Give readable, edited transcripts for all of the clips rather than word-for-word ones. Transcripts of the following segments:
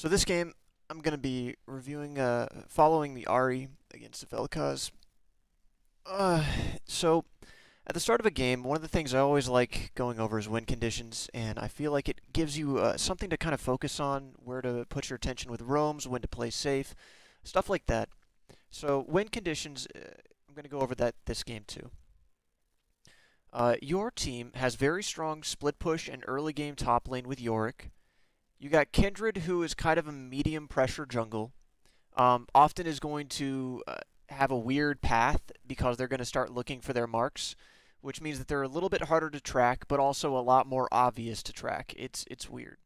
So this game, I'm going to be reviewing, following the Ahri against the Velkoz. Uh, so at the start of a game, one of the things I always like going over is win conditions, and I feel like it gives you something to kind of focus on, where to put your attention with roams, when to play safe, stuff like that. So win conditions, I'm going to go over that this game too. Your team has very strong split push and early game top lane with Yorick. You got Kindred, who is kind of a medium pressure jungle. Often is going to have a weird path because they're going to start looking for their marks, which means that they're a little bit harder to track, but also a lot more obvious to track. It's weird.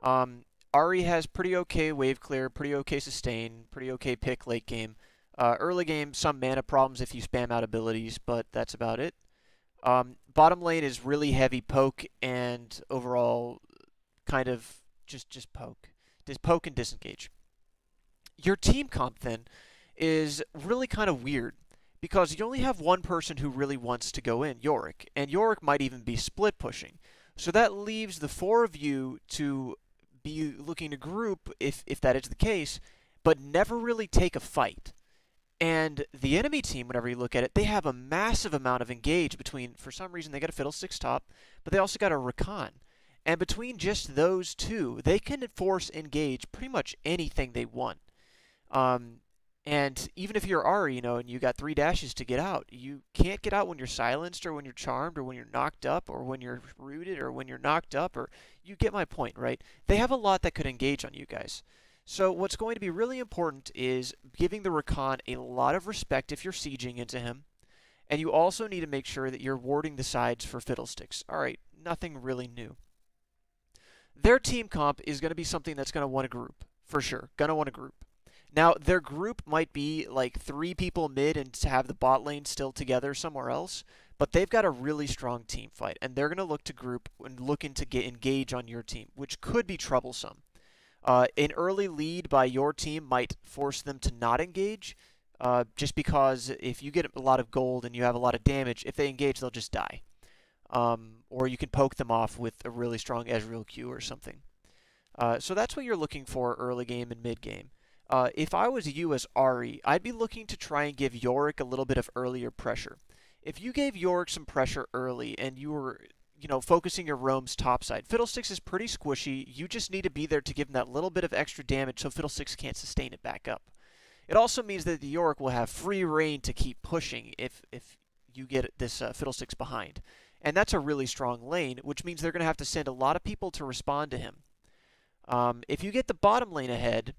Ahri has pretty okay wave clear, pretty okay sustain, pretty okay pick late game. Early game, some mana problems if you spam out abilities, but that's about it. Bottom lane is really heavy poke and overall kind of just poke. Just poke and disengage. Your team comp then is really kind of weird because you only have one person who really wants to go in, Yorick, and Yorick might even be split pushing. So that leaves the four of you to be looking to group if that is the case, but never really take a fight. And the enemy team, whenever you look at it, they have a massive amount of engage between, for some reason, they got a Fiddlesticks top, but they also got a Rakan. And between just those two, they can force engage pretty much anything they want. Um, and even if you're Ahri, and you got three dashes to get out, you can't get out when you're silenced or when you're charmed or when you're knocked up or when you're rooted or when you're knocked up, or you get my point, right? They have a lot that could engage on you guys. So what's going to be really important is giving the Rakan a lot of respect if you're sieging into him. And you also need to make sure that you're warding the sides for Fiddlesticks. Alright, nothing really new. Their team comp is going to be something that's going to want to group, for sure. Going to want to group. Now, their group might be like three people mid and to have the bot lane still together somewhere else, but they've got a really strong team fight, and they're going to look to group and looking to get engage on your team, which could be troublesome. An early lead by your team might force them to not engage, just because if you get a lot of gold and you have a lot of damage, if they engage, they'll just die. Or you can poke them off with a really strong Ezreal Q or something. So that's what you're looking for early game and mid game. If I was you as Ahri, I'd be looking to try and give Yorick a little bit of earlier pressure. If you gave Yorick some pressure early and you were, focusing your roams topside, Fiddlesticks is pretty squishy. You just need to be there to give him that little bit of extra damage so Fiddlesticks can't sustain it back up. It also means that the Yorick will have free reign to keep pushing if you get this Fiddlesticks behind. And that's a really strong lane, which means they're going to have to send a lot of people to respond to him. If you get the bottom lane ahead,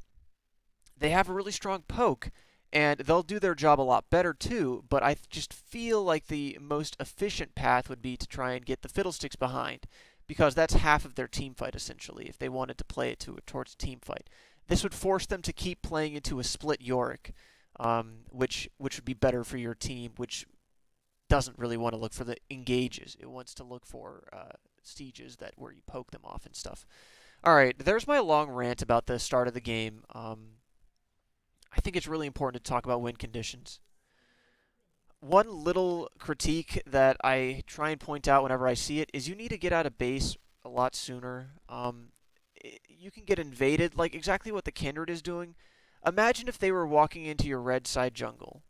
they have a really strong poke, and they'll do their job a lot better too, but I just feel like the most efficient path would be to try and get the Fiddlesticks behind, because that's half of their team fight essentially, if they wanted to play it towards a team fight. This would force them to keep playing into a split Yorick, which would be better for your team, which doesn't really want to look for the engages. It wants to look for sieges where you poke them off and stuff. Alright, there's my long rant about the start of the game. I think it's really important to talk about win conditions. One little critique that I try and point out whenever I see it is you need to get out of base a lot sooner. You can get invaded, like exactly what the Kindred is doing. Imagine if they were walking into your red side jungle.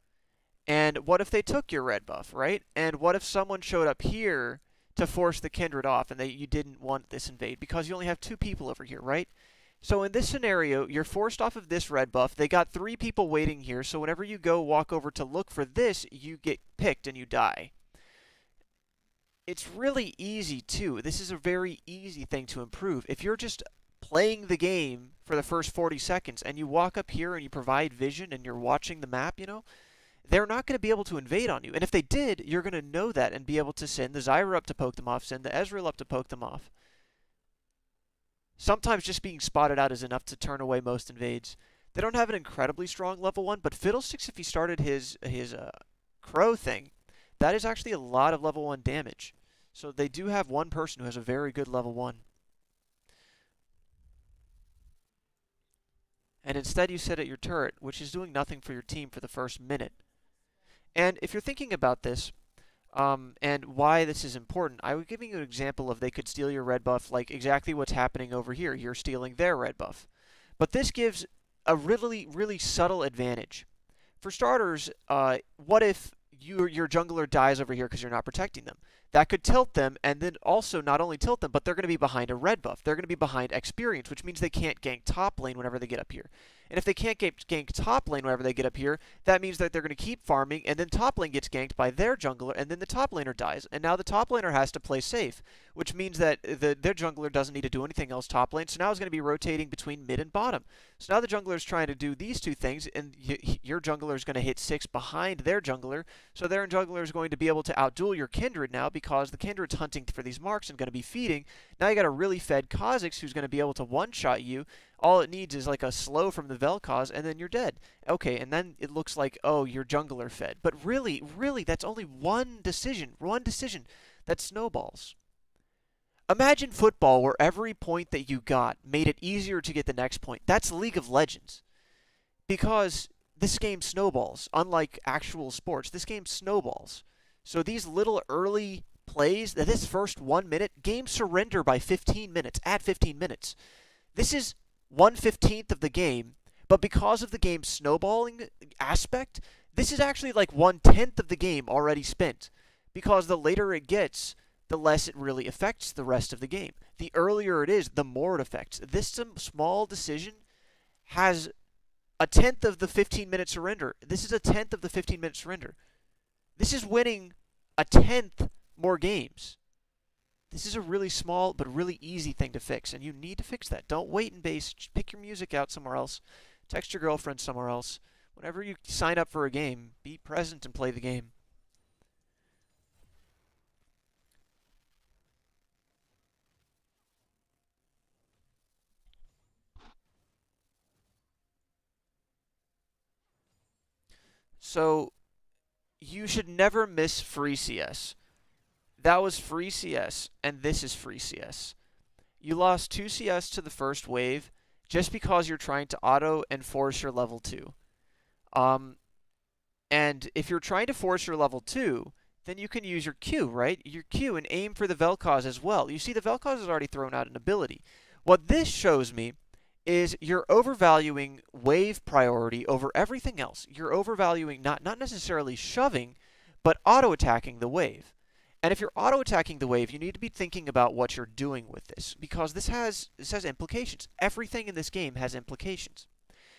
And what if they took your red buff, right? And what if someone showed up here to force the Kindred off and you didn't want this invade because you only have two people over here, right? So in this scenario, you're forced off of this red buff. They got three people waiting here, so whenever you go walk over to look for this, you get picked and you die. It's really easy too. This is a very easy thing to improve. If you're just playing the game for the first 40 seconds and you walk up here and you provide vision and you're watching the map, they're not going to be able to invade on you. And if they did, you're going to know that and be able to send the Zyra up to poke them off, send the Ezreal up to poke them off. Sometimes just being spotted out is enough to turn away most invades. They don't have an incredibly strong level 1, but Fiddlesticks, if he started his crow thing, that is actually a lot of level 1 damage. So they do have one person who has a very good level 1. And instead you sit at your turret, which is doing nothing for your team for the first minute. And if you're thinking about this, and why this is important, I would give you an example of they could steal your red buff, like exactly what's happening over here. You're stealing their red buff. But this gives a really, really subtle advantage. For starters, what if your jungler dies over here because you're not protecting them? That could tilt them, and then also not only tilt them, but they're going to be behind a red buff. They're going to be behind experience, which means they can't gank top lane whenever they get up here. And if they can't gank top lane whenever they get up here, that means that they're going to keep farming, and then top lane gets ganked by their jungler, and then the top laner dies. And now the top laner has to play safe, which means that their jungler doesn't need to do anything else top lane, so now it's going to be rotating between mid and bottom. So now the jungler is trying to do these two things, and your jungler is going to hit 6 behind their jungler, so their jungler is going to be able to outduel your Kindred now because the Kindred's hunting for these marks and going to be feeding. Now you got a really fed Kha'Zix who's going to be able to one-shot you. All it needs is like a slow from the Velkoz, and then you're dead. Okay, and then it looks like, oh, your jungler fed. But really, really, that's only one decision that snowballs. Imagine football where every point that you got made it easier to get the next point. That's League of Legends. Because this game snowballs. Unlike actual sports, this game snowballs. So these little early plays, this first 1 minute, games surrender by 15 minutes, at 15 minutes. This is 1/15th of the game, but because of the game's snowballing aspect, this is actually like 1/10th of the game already spent. Because the later it gets, the less it really affects the rest of the game. The earlier it is, the more it affects. This small decision has a tenth of the 15-minute surrender. This is a tenth of the 15-minute surrender. This is winning a tenth more games. This is a really small but really easy thing to fix, and you need to fix that. Don't wait in base. Just pick your music out somewhere else. Text your girlfriend somewhere else. Whenever you sign up for a game, be present and play the game. So, you should never miss free CS. That was free CS, and this is free CS. You lost 2 CS to the first wave just because you're trying to auto and force your level 2. And if you're trying to force your level 2, then you can use your Q, right? Your Q and aim for the Velkoz as well. You see, the Velkoz has already thrown out an ability. What this shows me is you're overvaluing wave priority over everything else. You're overvaluing not necessarily shoving, but auto-attacking the wave. And if you're auto-attacking the wave, you need to be thinking about what you're doing with this, because this has implications. Everything in this game has implications.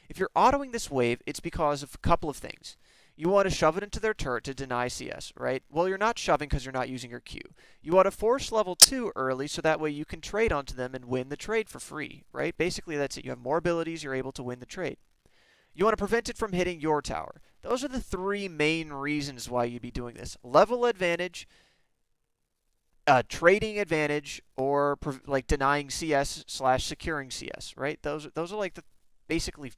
If you're autoing this wave, it's because of a couple of things. You want to shove it into their turret to deny CS, right? Well, you're not shoving because you're not using your Q. You want to force level 2 early so that way you can trade onto them and win the trade for free, right? Basically, that's it. You have more abilities, you're able to win the trade. You want to prevent it from hitting your tower. Those are the 3 main reasons why you'd be doing this. Level advantage, trading advantage, or like denying CS / securing CS, right? Those are like the basically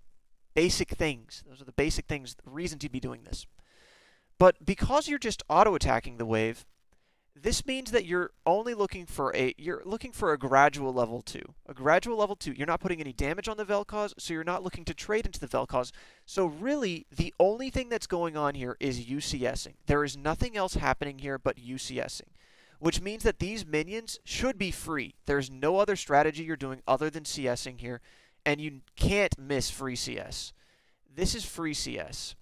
basic things. Those are the basic things, the reasons you'd be doing this. But because you're just auto-attacking the wave, this means that you're only looking for a gradual level 2. A gradual level 2. You're not putting any damage on the Velkoz, so you're not looking to trade into the Velkoz. So really, the only thing that's going on here is UCSing. There is nothing else happening here but UCSing. Which means that these minions should be free. There's no other strategy you're doing other than CSing here, and you can't miss free CS. This is free CS.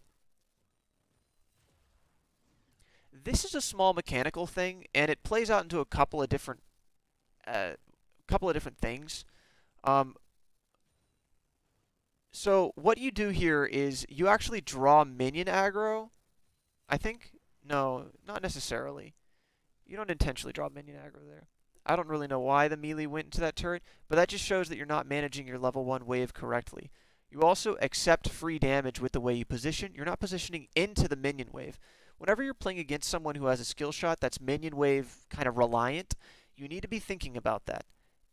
This is a small mechanical thing, and it plays out into a couple of different things. So what you do here is you actually draw minion aggro. I think no, not necessarily. You don't intentionally draw minion aggro there. I don't really know why the melee went into that turret, but that just shows that you're not managing your level 1 wave correctly. You also accept free damage with the way you position. You're not positioning into the minion wave. Whenever you're playing against someone who has a skill shot that's minion wave kind of reliant, you need to be thinking about that.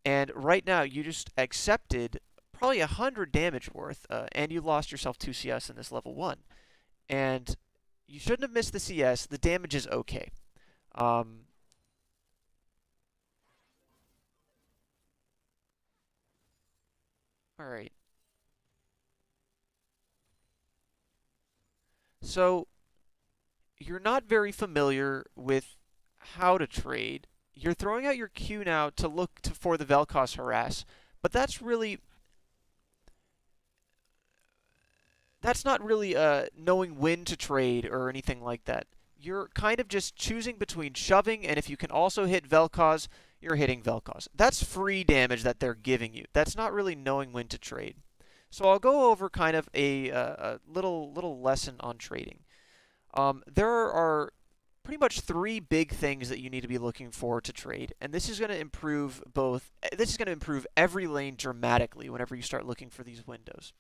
And right now, you just accepted probably 100 damage worth, and you lost yourself 2 CS in this level 1. And you shouldn't have missed the CS. The damage is okay. Alright. So, you're not very familiar with how to trade. You're throwing out your Q now to look for the Velkoz harass, but that's really that's not really knowing when to trade or anything like that. You're kind of just choosing between shoving, and if you can also hit Velkoz, you're hitting Velkoz. That's free damage that they're giving you. That's not really knowing when to trade. So I'll go over kind of a little lesson on trading. There are pretty much three big things that you need to be looking for to trade, and this is going to improve both. This is going to improve every lane dramatically whenever you start looking for these windows.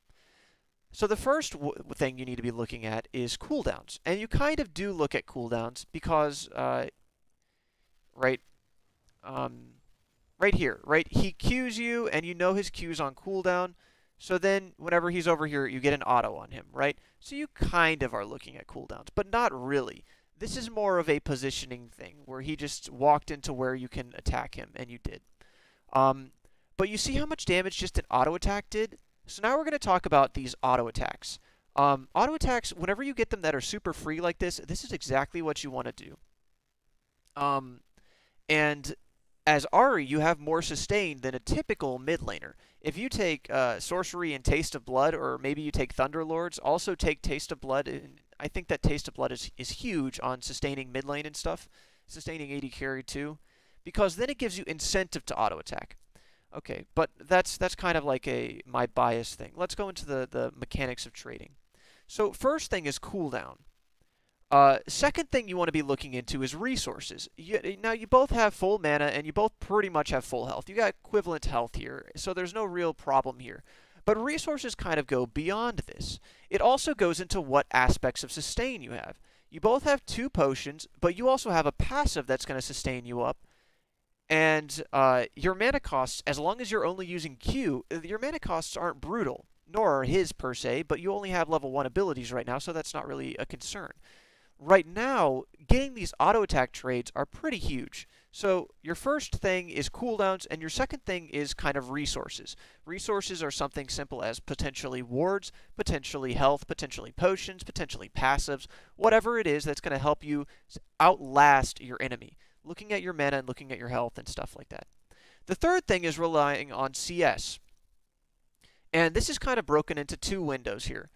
So the first thing you need to be looking at is cooldowns, and you kind of do look at cooldowns because, right, um, right here, right, he Qs you, and you know his Q's on cooldown. So then, whenever he's over here, you get an auto on him, right? So you kind of are looking at cooldowns, but not really. This is more of a positioning thing, where he just walked into where you can attack him, and you did. Um, but you see how much damage just an auto attack did? So now we're going to talk about these auto attacks. Auto attacks, whenever you get them that are super free like this is exactly what you want to do. And as Ahri, you have more sustain than a typical mid laner. If you take Sorcery and Taste of Blood, or maybe you take Thunderlords, also take Taste of Blood. And I think that Taste of Blood is huge on sustaining mid lane and stuff, sustaining AD carry too, because then it gives you incentive to auto attack. Okay, but that's kind of like my bias thing. Let's go into the mechanics of trading. So first thing is cooldown. Second thing you want to be looking into is resources. Now, you both have full mana, and you both pretty much have full health. You got equivalent health here, so there's no real problem here. But resources kind of go beyond this. It also goes into what aspects of sustain you have. You both have 2 potions, but you also have a passive that's going to sustain you up. And your mana costs, as long as you're only using Q, your mana costs aren't brutal, nor are his per se, but you only have level 1 abilities right now, so that's not really a concern. Right now, getting these auto attack trades are pretty huge. So your first thing is cooldowns, and your second thing is kind of resources. Resources are something simple as potentially wards, potentially health, potentially potions, potentially passives, whatever it is that's going to help you outlast your enemy. Looking at your mana and looking at your health and stuff like that. The third thing is relying on CS. And this is kind of broken into 2 windows here.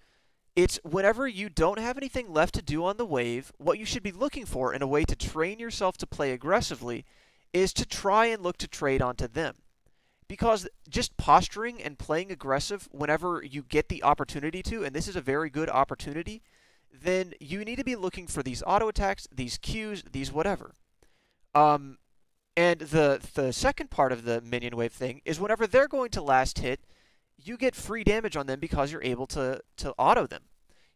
It's whenever you don't have anything left to do on the wave, what you should be looking for in a way to train yourself to play aggressively is to try and look to trade onto them. Because just posturing and playing aggressive whenever you get the opportunity to, and this is a very good opportunity, then you need to be looking for these auto attacks, these Qs, these whatever. And the second part of the minion wave thing is whenever they're going to last hit, you get free damage on them because you're able to auto them.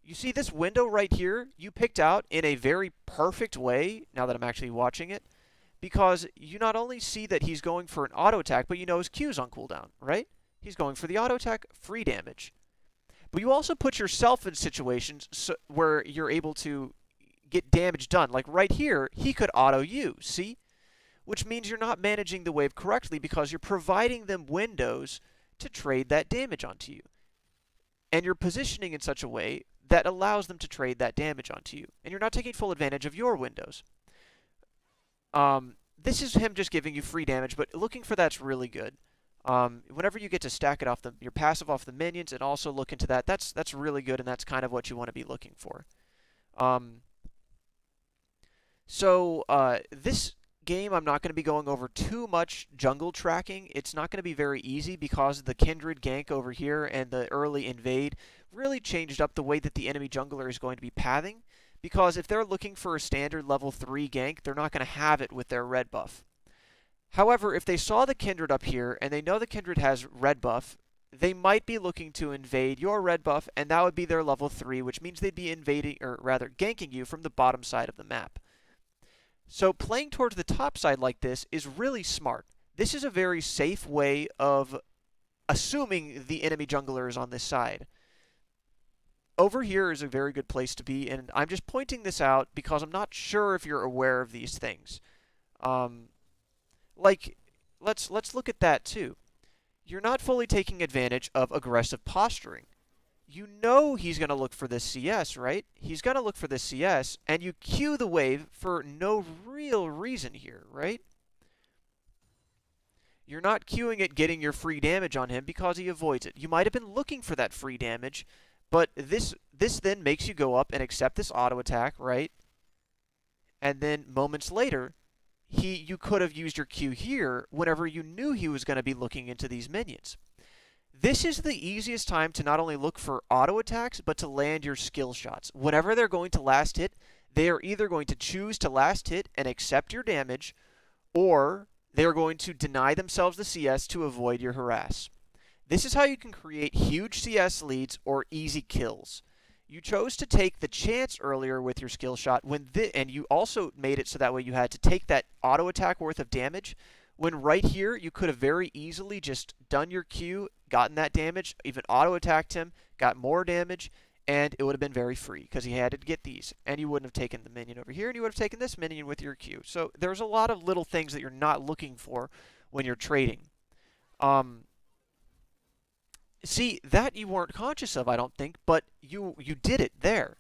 You see this window right here, you picked out in a very perfect way, now that I'm actually watching it, because you not only see that he's going for an auto attack, but you know his Q's on cooldown, right? He's going for the auto attack, free damage. But you also put yourself in situations where you're able to get damage done. Like right here, he could auto you, see? Which means you're not managing the wave correctly because you're providing them windows to trade that damage onto you. And you're positioning in such a way that allows them to trade that damage onto you. And you're not taking full advantage of your windows. This is him just giving you free damage, but looking for that's really good. Whenever you get to stack it off your passive off the minions and also look into that, that's really good, and that's kind of what you want to be looking for. This game, I'm not going to be going over too much jungle tracking. It's not going to be very easy because the Kindred gank over here and the early invade really changed up the way that the enemy jungler is going to be pathing. Because if they're looking for a standard level 3 gank, they're not going to have it with their red buff. However, if they saw the Kindred up here and they know the Kindred has red buff, they might be looking to invade your red buff, and that would be their level 3, which means they'd be invading, or rather ganking you from the bottom side of the map. So playing towards the top side like this is really smart. This is a very safe way of assuming the enemy jungler is on this side. Over here is a very good place to be, and I'm just pointing this out because I'm not sure if you're aware of these things. Let's look at that too. You're not fully taking advantage of aggressive posturing. You know he's going to look for this CS, right? He's going to look for this CS, and you Q the wave for no real reason here, right? You're not queuing it getting your free damage on him because he avoids it. You might have been looking for that free damage, But this then makes you go up and accept this auto attack, right? And then moments later, you could have used your Q here whenever you knew he was going to be looking into these minions. This is the easiest time to not only look for auto attacks, but to land your skill shots. Whenever they're going to last hit, they are either going to choose to last hit and accept your damage, or they are going to deny themselves the CS to avoid your harass. This is how you can create huge CS leads or easy kills. You chose to take the chance earlier with your skill shot, and you also made it so that way you had to take that auto attack worth of damage, when right here you could have very easily just done your Q, gotten that damage, even auto attacked him, got more damage, and it would have been very free because he had to get these. And you wouldn't have taken the minion over here, and you would have taken this minion with your Q. So there's a lot of little things that you're not looking for when you're trading. See, that you weren't conscious of, I don't think, but you did it there.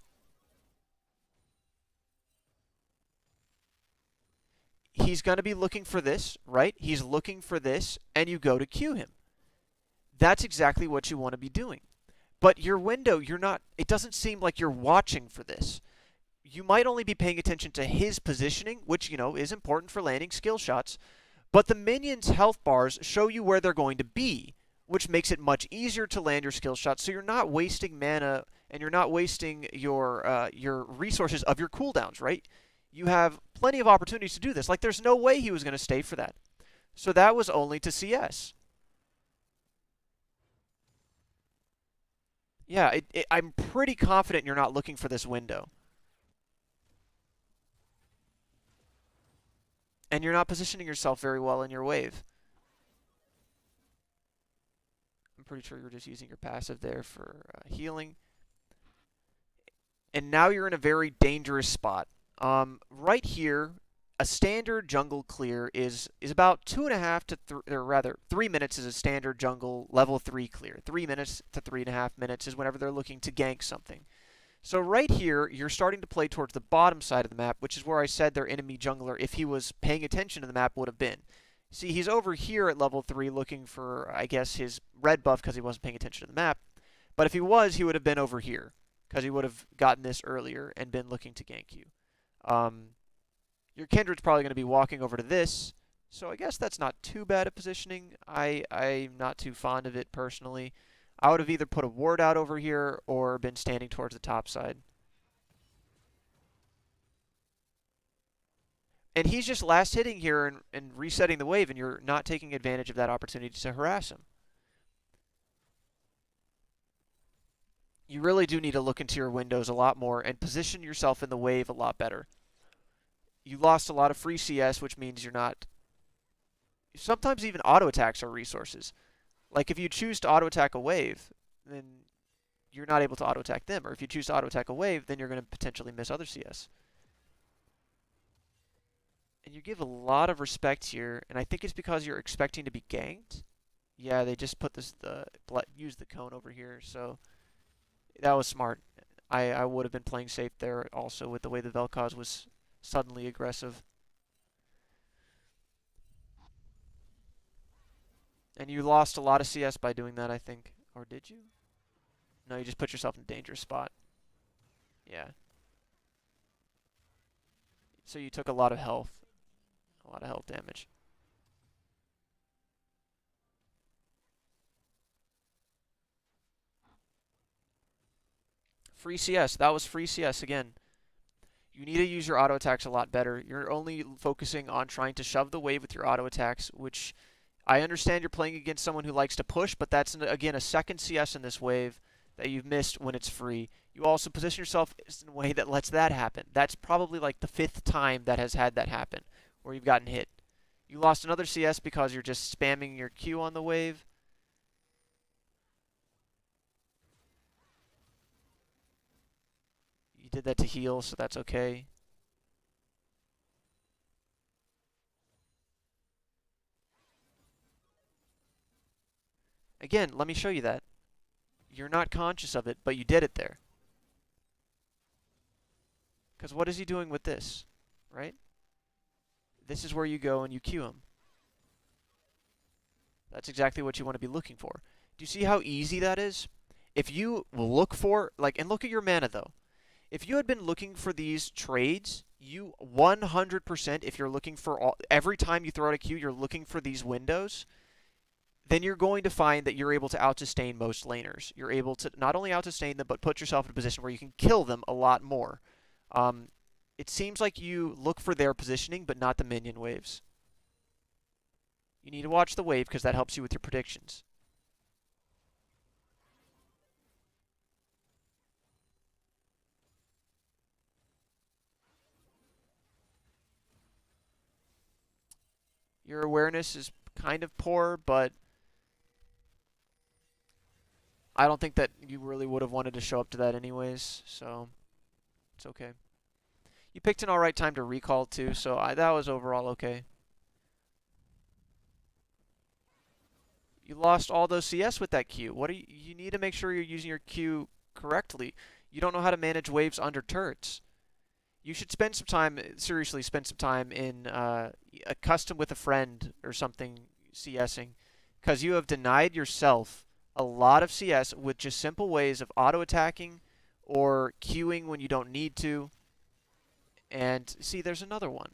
He's going to be looking for this, right? He's looking for this, and you go to Q him. That's exactly what you want to be doing. But your window, it doesn't seem like you're watching for this. You might only be paying attention to his positioning, which, is important for landing skill shots, but the minions' health bars show you where they're going to be, which makes it much easier to land your skill shots, so you're not wasting mana and you're not wasting your resources of your cooldowns, right? You have plenty of opportunities to do this. Like, there's no way he was going to stay for that. So that was only to CS. Yeah, I'm pretty confident you're not looking for this window. And you're not positioning yourself very well in your wave. I'm pretty sure you're just using your passive there for healing. And now you're in a very dangerous spot. Right here, a standard jungle clear is about 2.5 to or rather 3 minutes is a standard jungle level 3 clear. 3 minutes to 3.5 minutes is whenever they're looking to gank something. So right here, you're starting to play towards the bottom side of the map, which is where I said their enemy jungler, if he was paying attention to the map, would have been. See, he's over here at level 3 looking for, I guess, his red buff because he wasn't paying attention to the map. But if he was, he would have been over here because he would have gotten this earlier and been looking to gank you. Your Kindred's probably going to be walking over to this, so I guess that's not too bad at positioning. I'm not too fond of it personally. I would have either put a ward out over here or been standing towards the top side. And he's just last hitting here and resetting the wave, and you're not taking advantage of that opportunity to harass him. You really do need to look into your windows a lot more and position yourself in the wave a lot better. You lost a lot of free CS, which means you're not... Sometimes even auto attacks are resources. Like if you choose to auto attack a wave, then you're not able to auto attack them. Or if you choose to auto attack a wave, then you're going to potentially miss other CS. And you give a lot of respect here, and I think it's because you're expecting to be ganked. Yeah, they just put use the cone over here, so that was smart. I would have been playing safe there also with the way the Velkoz was suddenly aggressive. And you lost a lot of CS by doing that, I think. Or did you? No, you just put yourself in a dangerous spot. Yeah. So you took a lot of health. A lot of health damage. Free CS. That was free CS again. You need to use your auto attacks a lot better. You're only focusing on trying to shove the wave with your auto attacks, which I understand you're playing against someone who likes to push, but that's, again, a second CS in this wave that you've missed when it's free. You also position yourself in a way that lets that happen. That's probably like the 5th time that has had that happen, where you've gotten hit. You lost another CS because you're just spamming your Q on the wave. You did that to heal, so that's okay. Again, let me show you that. You're not conscious of it, but you did it there. Because what is he doing with this, right? This is where you go and you Q him. That's exactly what you want to be looking for. Do you see how easy that is? If you look for, like, and look at your mana though. If you had been looking for these trades, you 100%, if you're looking for every time you throw out a Q, you're looking for these windows, then you're going to find that you're able to out-sustain most laners. You're able to not only out-sustain them, but put yourself in a position where you can kill them a lot more. Um, it seems like you look for their positioning, but not the minion waves. You need to watch the wave because that helps you with your predictions. Your awareness is kind of poor, but I don't think that you really would have wanted to show up to that anyways, so it's okay. You picked an alright time to recall too, so that was overall okay. You lost all those CS with that Q. What you need to make sure you're using your Q correctly. You don't know how to manage waves under turrets. You should spend some time, seriously, spend some time in a custom with a friend or something CSing, because you have denied yourself a lot of CS with just simple ways of auto attacking or queuing when you don't need to. And see, there's another one.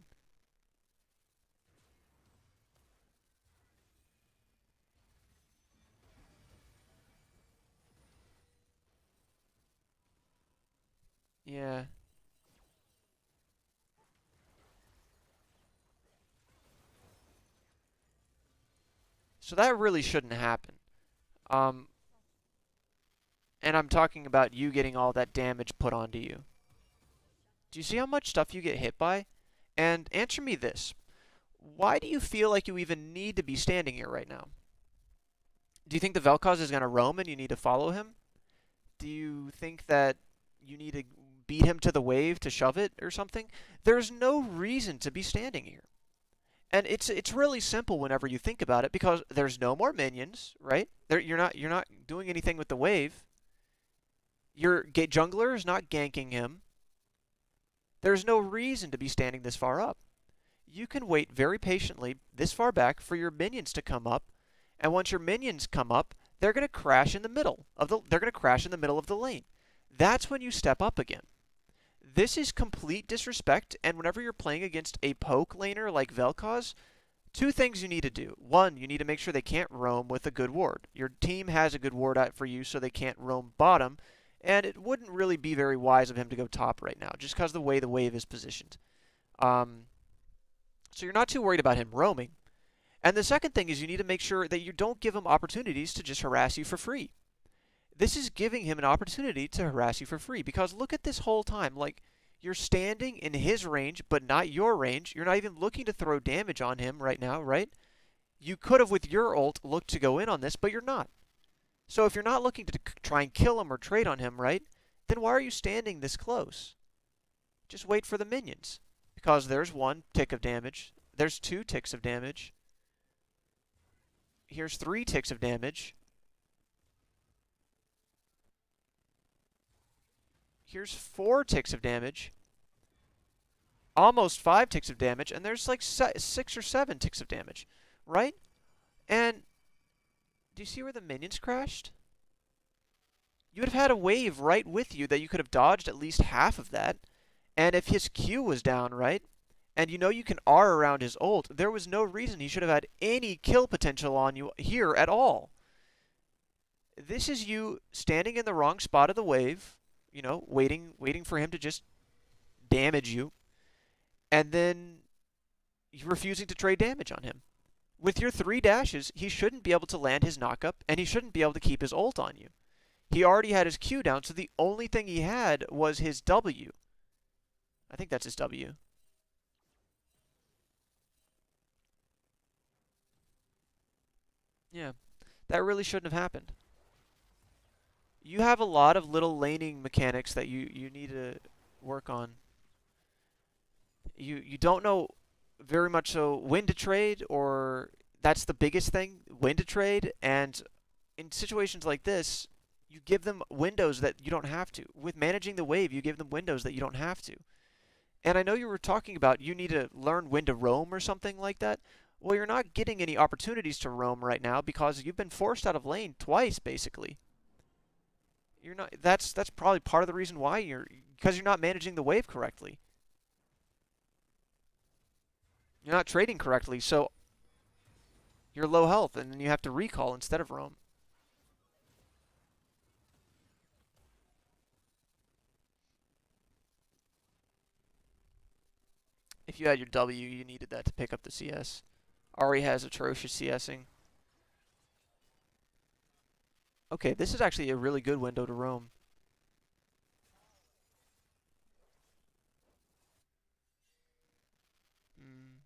Yeah. So that really shouldn't happen. Um, and I'm talking about you getting all that damage put onto you. Do you see how much stuff you get hit by? And answer me this. Why do you feel like you even need to be standing here right now? Do you think the Velkoz is going to roam and you need to follow him? Do you think that you need to beat him to the wave to shove it or something? There's no reason to be standing here. And it's really simple whenever you think about it because there's no more minions, right? You're not doing anything with the wave. Your jungler is not ganking him. There's no reason to be standing this far up. You can wait very patiently this far back for your minions to come up, and once your minions come up, they're going to crash in the middle of the lane. That's when you step up again. This is complete disrespect, and whenever you're playing against a poke laner like Velkoz, two things you need to do. One, you need to make sure they can't roam with a good ward. Your team has a good ward out for you so they can't roam bottom, and it wouldn't really be very wise of him to go top right now, just because of the way the wave is positioned. Um, so you're not too worried about him roaming. And the second thing is you need to make sure that you don't give him opportunities to just harass you for free. This is giving him an opportunity to harass you for free. Because look at this whole time. Like, you're standing in his range, but not your range. You're not even looking to throw damage on him right now, right? You could have, with your ult, looked to go in on this, but you're not. So if you're not looking to try and kill him or trade on him, right? Then why are you standing this close? Just wait for the minions. Because there's one tick of damage. There's two ticks of damage. Here's three ticks of damage. Here's four ticks of damage. Almost five ticks of damage. And there's like six or seven ticks of damage. Right? And do you see where the minions crashed? You would have had a wave right with you that you could have dodged at least half of that. And if his Q was down, right? And you know you can R around his ult, there was no reason he should have had any kill potential on you here at all. This is you standing in the wrong spot of the wave, you know, waiting for him to just damage you, and then you refusing to trade damage on him. With your three dashes, he shouldn't be able to land his knockup, and he shouldn't be able to keep his ult on you. He already had his Q down, so the only thing he had was his W. I think that's his W. Yeah, that really shouldn't have happened. You have a lot of little laning mechanics that you need to work on. You don't know very much so when to trade, or that's the biggest thing, when to trade, and in situations like this, you give them windows that you don't have to. With managing the wave, you give them windows that you don't have to. And I know you were talking about you need to learn when to roam or something like that. Well, you're not getting any opportunities to roam right now because you've been forced out of lane twice, basically. You're not. That's probably part of the reason why because you're not managing the wave correctly. You're not trading correctly, so you're low health, and then you have to recall instead of roam. If you had your W, you needed that to pick up the CS. Ahri has atrocious CSing. Okay, this is actually a really good window to roam. Mm.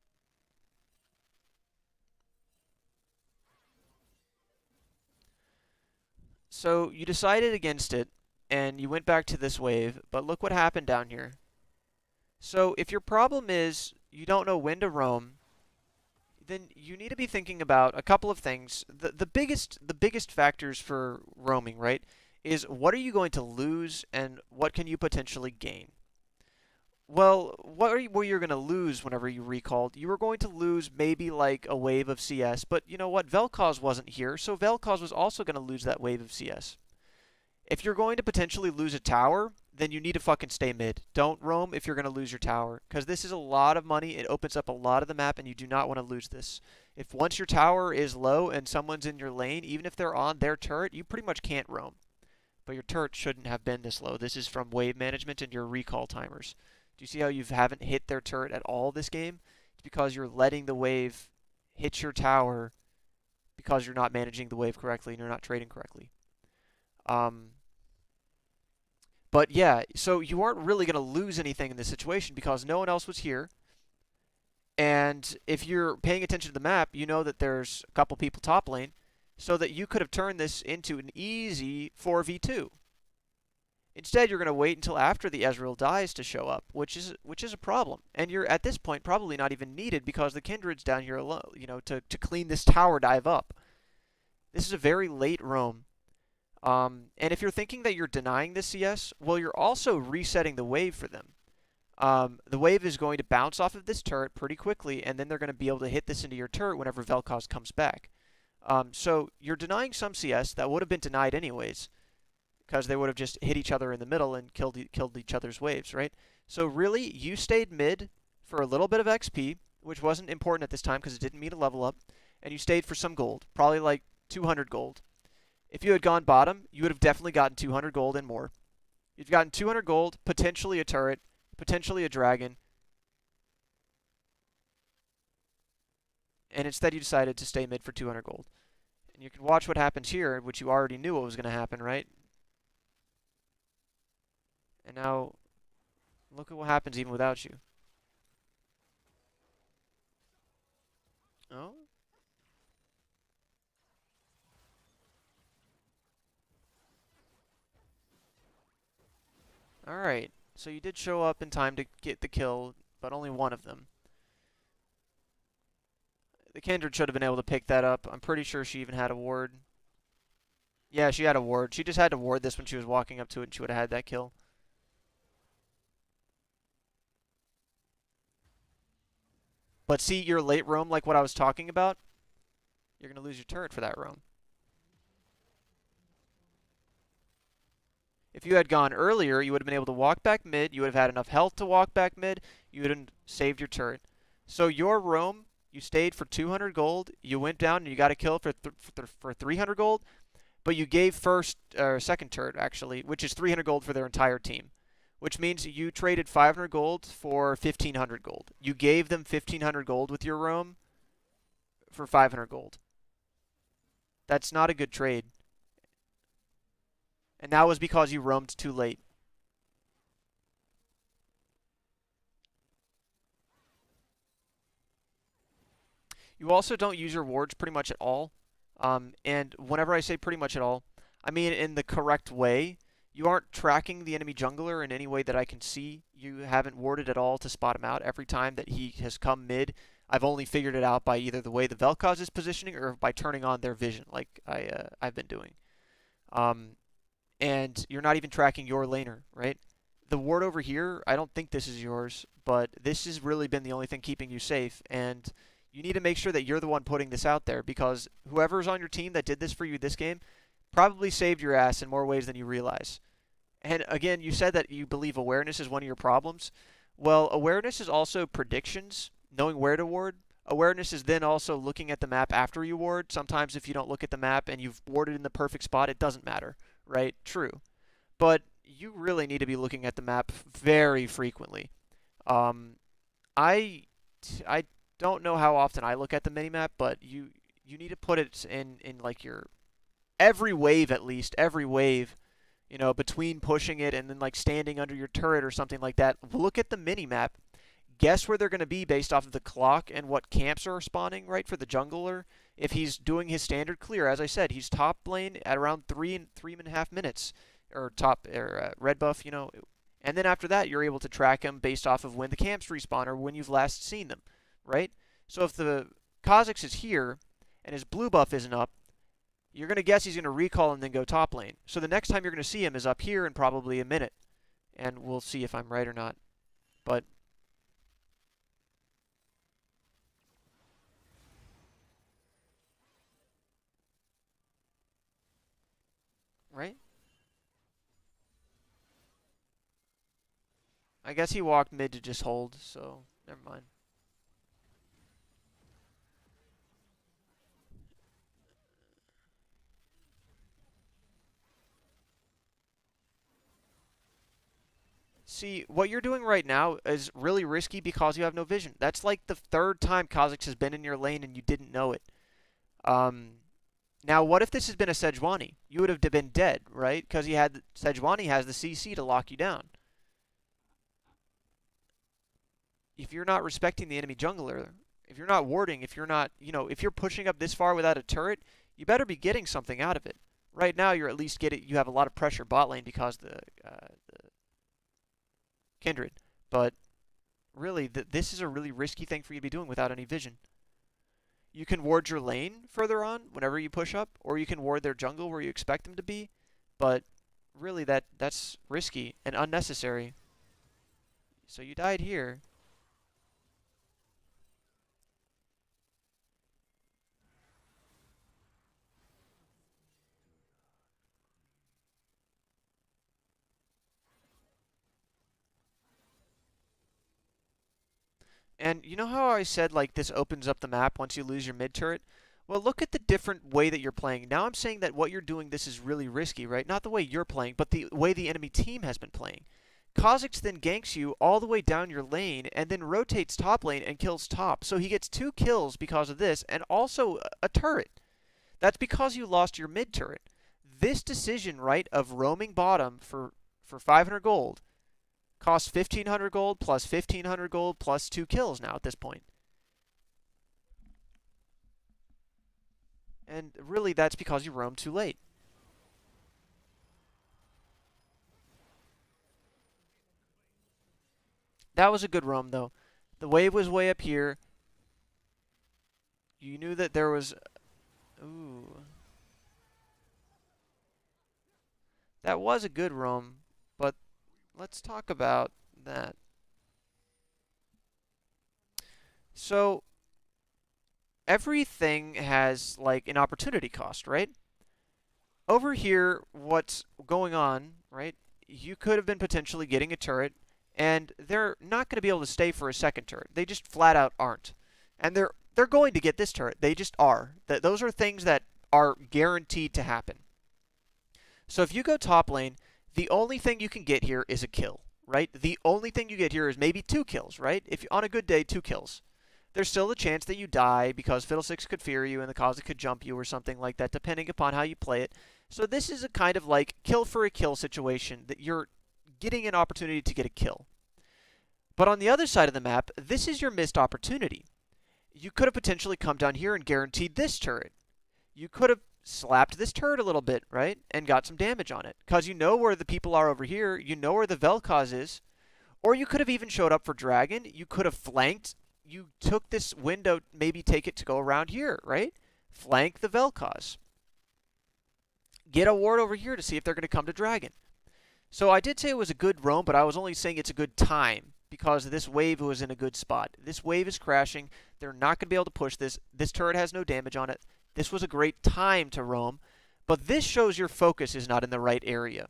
So you decided against it, and you went back to this wave, but look what happened down here. So if your problem is you don't know when to roam, then you need to be thinking about a couple of things. The biggest factors for roaming, right, is what are you going to lose and what can you potentially gain? Well, were you going to lose whenever you recalled? You were going to lose maybe like a wave of CS, but you know what? Velkoz wasn't here, so Velkoz was also going to lose that wave of CS. If you're going to potentially lose a tower, then you need to fucking stay mid. Don't roam if you're going to lose your tower, because this is a lot of money. It opens up a lot of the map, and you do not want to lose this. If once your tower is low and someone's in your lane, even if they're on their turret, you pretty much can't roam. But your turret shouldn't have been this low. This is from wave management and your recall timers. Do you see how you haven't hit their turret at all this game? It's because you're letting the wave hit your tower because you're not managing the wave correctly and you're not trading correctly. Um, but yeah, so you aren't really going to lose anything in this situation because no one else was here. And if you're paying attention to the map, you know that there's a couple people top lane, so that you could have turned this into an easy 4v2. Instead, you're going to wait until after the Ezreal dies to show up, which is a problem. And you're at this point probably not even needed because the Kindred's down here alone, to clean this tower dive up. This is a very late roam. And if you're thinking that you're denying this CS, well, you're also resetting the wave for them. The wave is going to bounce off of this turret pretty quickly, and then they're going to be able to hit this into your turret whenever Velkoz comes back. So you're denying some CS that would have been denied anyways, because they would have just hit each other in the middle and killed each other's waves, right? So really, you stayed mid for a little bit of XP, which wasn't important at this time because it didn't mean a level up, and you stayed for some gold, probably like 200 gold. If you had gone bottom, you would have definitely gotten 200 gold and more. You've gotten 200 gold, potentially a turret, potentially a dragon, and instead you decided to stay mid for 200 gold. And you can watch what happens here, which you already knew what was going to happen, right? And now, look at what happens even without you. Oh? Alright. So you did show up in time to get the kill, but only one of them. The Kindred should have been able to pick that up. I'm pretty sure she even had a ward. Yeah, she had a ward. She just had to ward this when she was walking up to it, and she would have had that kill. But see, your late roam, like what I was talking about, you're going to lose your turret for that roam. If you had gone earlier, you would have been able to walk back mid. You would have had enough health to walk back mid. You would have saved your turret. So your roam, you stayed for 200 gold. You went down and you got a kill for 300 gold. But you gave first or second turret actually, which is 300 gold for their entire team, which means you traded 500 gold for 1500 gold. You gave them 1500 gold with your roam for 500 gold. That's not a good trade. And that was because you roamed too late. You also don't use your wards pretty much at all. And whenever I say pretty much at all, I mean in the correct way. You aren't tracking the enemy jungler in any way that I can see. You haven't warded at all to spot him out. Every time that he has come mid, I've only figured it out by either the way the Velkoz is positioning or by turning on their vision, like I've been doing. Um, and you're not even tracking your laner, right? The ward over here, I don't think this is yours, but this has really been the only thing keeping you safe, and you need to make sure that you're the one putting this out there because whoever's on your team that did this for you this game Probably saved your ass in more ways than you realize. And again, you said that you believe awareness is one of your problems. Well, awareness is also predictions, knowing where to ward. Awareness is then also looking at the map after you ward. Sometimes if you don't look at the map and you've warded in the perfect spot, it doesn't matter, right? True. But you really need to be looking at the map very frequently. Um, I don't know how often I look at the minimap, but you need to put it in like your every wave at least, every wave, between pushing it and then like standing under your turret or something like that. Look at the mini map. Guess where they're going to be based off of the clock and what camps are spawning, right, for the jungler. If he's doing his standard clear, as I said, he's top lane at around 3.5 minutes, or top or red buff, and then after that, you're able to track him based off of when the camps respawn or when you've last seen them, right? So if the Kha'Zix is here and his blue buff isn't up, you're going to guess he's going to recall and then go top lane. So the next time you're going to see him is up here in probably a minute. And we'll see if I'm right or not. But, right? I guess he walked mid to just hold, so never mind. See, what you're doing right now is really risky because you have no vision. That's like the third time Kha'Zix has been in your lane and you didn't know it. Um, Now, what if this has been a Sejuani? You would have been dead, right? Because Sejuani has the CC to lock you down. If you're not respecting the enemy jungler, if you're not warding, if you're not, if you're pushing up this far without a turret, you better be getting something out of it. Right now, you're at least getting, you have a lot of pressure bot lane because the Kindred. But really, this is a really risky thing for you to be doing without any vision. You can ward your lane further on whenever you push up, or you can ward their jungle where you expect them to be. But really, that's risky and unnecessary. So you died here. And you know how I said like this opens up the map once you lose your mid turret? Well, look at the different way that you're playing. Now I'm saying that what you're doing, this is really risky, right? Not the way you're playing, but the way the enemy team has been playing. Kha'Zix then ganks you all the way down your lane and then rotates top lane and kills top. So he gets 2 kills because of this and also a turret. That's because you lost your mid turret. This decision, right, of roaming bottom for 500 gold costs 1,500 gold plus 1,500 gold plus 2 kills now at this point. And really, that's because you roamed too late. That was a good roam, though. The wave was way up here. You knew that there was... Ooh. That was a good roam, but let's talk about that. So, everything has, like, an opportunity cost, right? Over here, what's going on, right? You could have been potentially getting a turret, and they're not going to be able to stay for a second turret. They just flat out aren't. And they're going to get this turret. They just are. Those are things that are guaranteed to happen. So if you go top lane, the only thing you can get here is a kill, right? The only thing you get here is maybe 2 kills, right? If on a good day, 2 kills. There's still a chance that you die because Fiddlesticks could fear you and the Kha'Zix could jump you or something like that, depending upon how you play it. So this is a kind of like kill for a kill situation that you're getting an opportunity to get a kill. But on the other side of the map, this is your missed opportunity. You could have potentially come down here and guaranteed this turret. You could have slapped this turret a little bit, right? And got some damage on it. Because you know where the people are over here. You know where the Velkoz is. Or you could have even showed up for Dragon. You could have flanked. You took this window, maybe take it to go around here, right? Flank the Velkoz. Get a ward over here to see if they're going to come to Dragon. So I did say it was a good roam, but I was only saying it's a good time because this wave was in a good spot. This wave is crashing. They're not going to be able to push this. This turret has no damage on it. This was a great time to roam, But this shows your focus is not in the right area.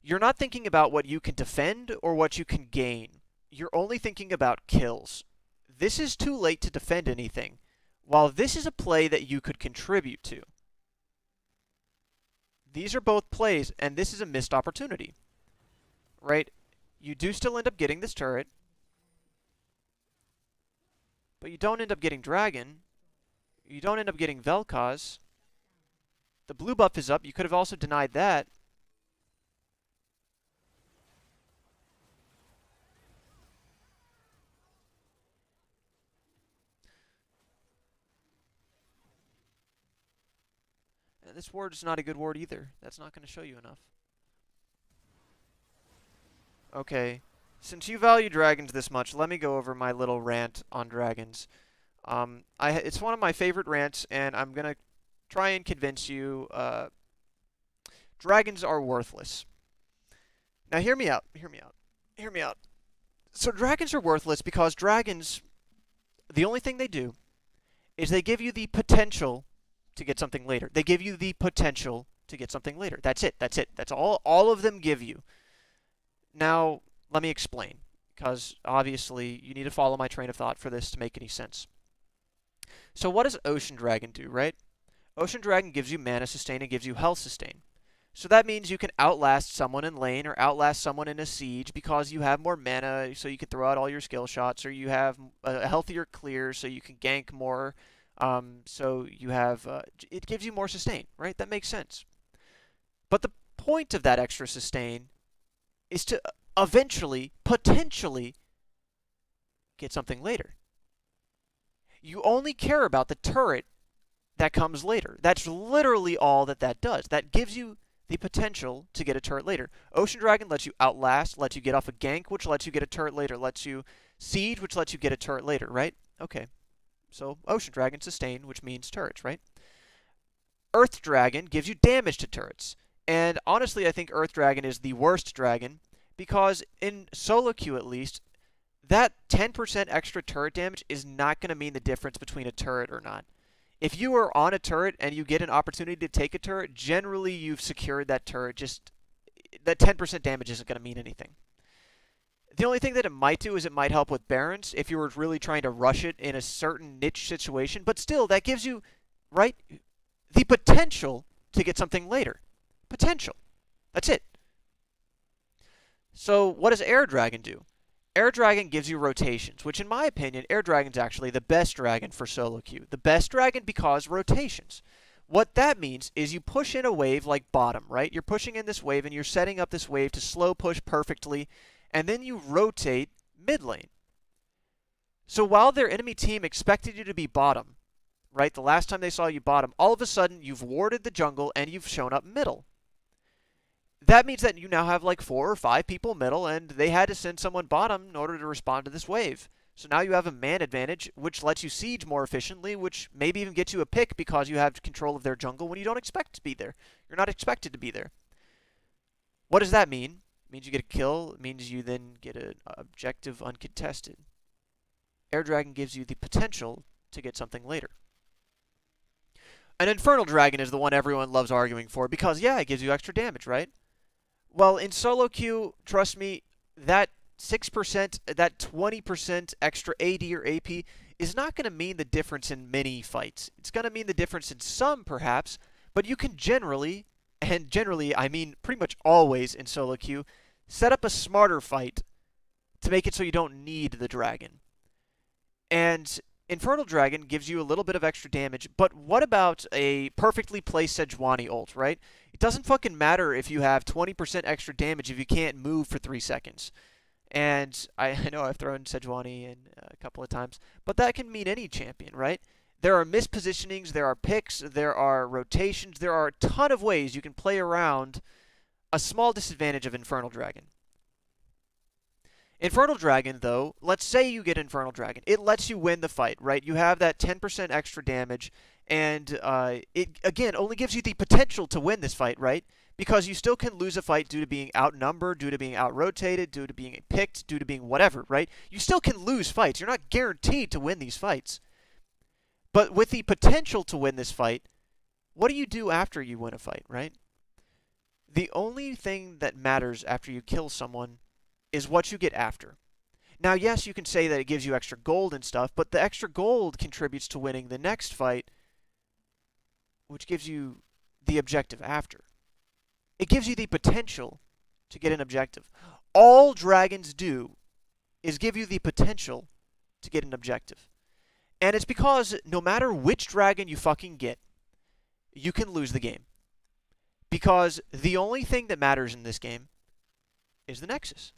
You're not thinking about what you can defend or what you can gain. You're only thinking about kills. This is too late to defend anything, while this is a play that you could contribute to. These are both plays, and this is a missed opportunity, right? You do still end up getting this turret, but you don't end up getting Dragon. You don't end up getting Velkoz. The blue buff is up. You could have also denied that. And this ward is not a good ward either. That's not going to show you enough. Okay. Since you value dragons this much, let me go over my little rant on dragons. It's one of my favorite rants, and I'm going to try and convince you dragons are worthless. Now hear me out, hear me out, hear me out. So dragons are worthless because dragons, the only thing they do is they give you the potential to get something later. They give you the potential to get something later. That's it, that's it. That's all of them give you. Now, let me explain, because obviously you need to follow my train of thought for this to make any sense. So what does Ocean Dragon do, right? Ocean Dragon gives you mana sustain and gives you health sustain. So that means you can outlast someone in lane or outlast someone in a siege because you have more mana, so you can throw out all your skill shots, or you have a healthier clear, so you can gank more. So you have it gives you more sustain, right? That makes sense. But the point of that extra sustain is to eventually, potentially, get something later. You only care about the turret that comes later. That's literally all that does. That gives you the potential to get a turret later. Ocean Dragon lets you outlast, lets you get off a gank, which lets you get a turret later, lets you siege, which lets you get a turret later, right? Okay. So Ocean Dragon sustain, which means turrets, right? Earth Dragon gives you damage to turrets. And honestly, I think Earth Dragon is the worst dragon because in solo queue at least, that 10% extra turret damage is not going to mean the difference between a turret or not. If you are on a turret and you get an opportunity to take a turret, generally you've secured that turret. Just that 10% damage isn't going to mean anything. The only thing that it might do is it might help with Barons if you were really trying to rush it in a certain niche situation. But still, that gives you, right, the potential to get something later. Potential. That's it. So what does Air Dragon do? Air Dragon gives you rotations, which in my opinion, Air Dragon's actually the best dragon for solo queue. The best dragon because rotations. What that means is you push in a wave like bottom, right? You're pushing in this wave and you're setting up this wave to slow push perfectly, and then you rotate mid lane. So while their enemy team expected you to be bottom, right, the last time they saw you bottom, all of a sudden you've warded the jungle and you've shown up middle. That means that you now have like 4 or 5 people middle, and they had to send someone bottom in order to respond to this wave. So now you have a man advantage, which lets you siege more efficiently, which maybe even gets you a pick because you have control of their jungle when you don't expect to be there. You're not expected to be there. What does that mean? It means you get a kill. It means you then get an objective uncontested. Air Dragon gives you the potential to get something later. An Infernal Dragon is the one everyone loves arguing for because, yeah, it gives you extra damage, right? Well, in solo queue, trust me, that 6%, that 20% extra AD or AP is not going to mean the difference in many fights. It's going to mean the difference in some, perhaps, but you can generally, and generally I mean pretty much always in solo queue, set up a smarter fight to make it so you don't need the dragon. And Infernal Dragon gives you a little bit of extra damage, but what about a perfectly placed Sejuani ult, right? It doesn't fucking matter if you have 20% extra damage if you can't move for 3 seconds. And I know I've thrown Sejuani in a couple of times, but that can mean any champion, right? There are mispositionings, there are picks, there are rotations, there are a ton of ways you can play around a small disadvantage of Infernal Dragon. Infernal Dragon, though, let's say you get Infernal Dragon. It lets you win the fight, right? You have that 10% extra damage, and it, again, only gives you the potential to win this fight, right? Because you still can lose a fight due to being outnumbered, due to being out-rotated, due to being picked, due to being whatever, right? You still can lose fights. You're not guaranteed to win these fights. But with the potential to win this fight, what do you do after you win a fight, right? The only thing that matters after you kill someone is what you get after. Now, yes, you can say that it gives you extra gold and stuff, but the extra gold contributes to winning the next fight, which gives you the objective after. It gives you the potential to get an objective. All dragons do is give you the potential to get an objective. And it's because no matter which dragon you fucking get, you can lose the game. Because the only thing that matters in this game is the Nexus.